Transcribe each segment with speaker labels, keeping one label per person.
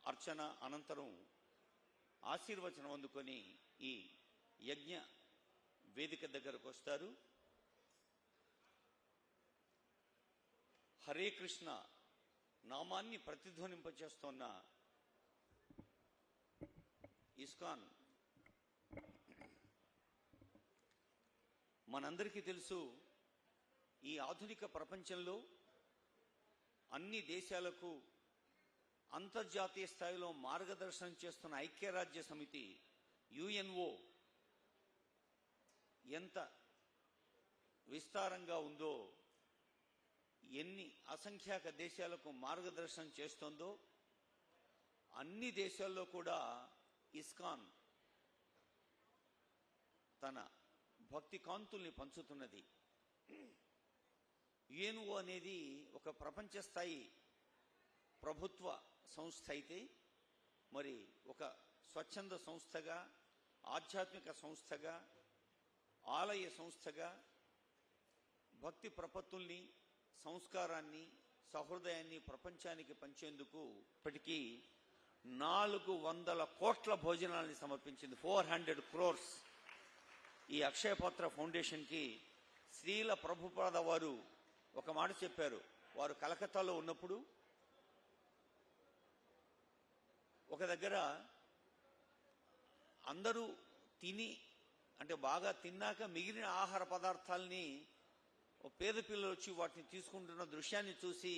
Speaker 1: అర్చన అనంతరం ఆశీర్వచనం అందుకొని ఈ యజ్ఞ వేదిక దగ్గరకు వస్తారు. హరే కృష్ణ నామాన్ని ప్రతిధ్వనింపచేస్తున్న ఇస్కాన్ మనందరికీ తెలుసు, ఈ ఆధునిక ప్రపంచంలో అన్ని దేశాలకు అంతర్జాతీయ స్థాయిలో మార్గదర్శనం చేస్తున్న ఐక్యరాజ్య సమితి యుఎన్ఓ ఎంత విస్తారంగా ఉందో, ఎన్ని అసంఖ్యాక దేశాలకు మార్గదర్శనం చేస్తుందో, అన్ని దేశాల్లో కూడా ఇస్కాన్ తన భక్తి కాంతుల్ని పంచుతున్నది. యుఎన్ఓ అనేది ఒక ప్రపంచ స్థాయి ప్రభుత్వ సంస్థ అయితే, మరి ఒక స్వచ్ఛంద సంస్థగా, ఆధ్యాత్మిక సంస్థగా, ఆలయ సంస్థగా భక్తి ప్రపత్తుల్ని, సంస్కారాన్ని, సహృదయాన్ని ప్రపంచానికి పంచేందుకు ఇప్పటికీ 400 కోట్ల భోజనాలని సమర్పించింది. 400 crores. ఈ అక్షయపాత్ర ఫౌండేషన్కి శ్రీల ప్రభుపాద వారు ఒక మాట చెప్పారు. వారు కలకత్తాలో ఉన్నప్పుడు ఒక దగ్గర అందరూ తిని, అంటే బాగా తిన్నాక మిగిలిన ఆహార పదార్థాలని పేద పిల్లలు వచ్చి వాటిని తీసుకుంటున్న దృశ్యాన్ని చూసి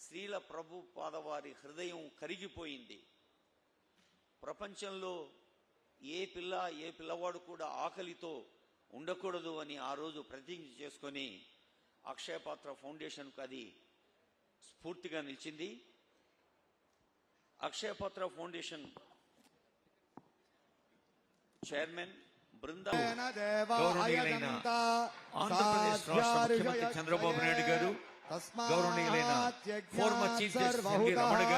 Speaker 1: శ్రీల ప్రభుపాద వారి హృదయం కరిగిపోయింది. ప్రపంచంలో ఏ పిల్లవాడు కూడా ఆకలితో ఉండకూడదు అని ఆ రోజు ప్రతిజ్ఞ చేసుకొని అక్షయపాత్ర ఫౌండేషన్కు అది స్ఫూర్తిగా నిలిచింది. అక్షయపాత్ర ఫౌండేషన్ చైర్మన్ బృందావన గౌరవనీయులైన ఆంధ్రప్రదేశ్ రాష్ట్ర ముఖ్యమంత్రి చంద్రబాబు నాయుడు గారు, గౌరవనీయులైన former chief justice NV Ramana గారు,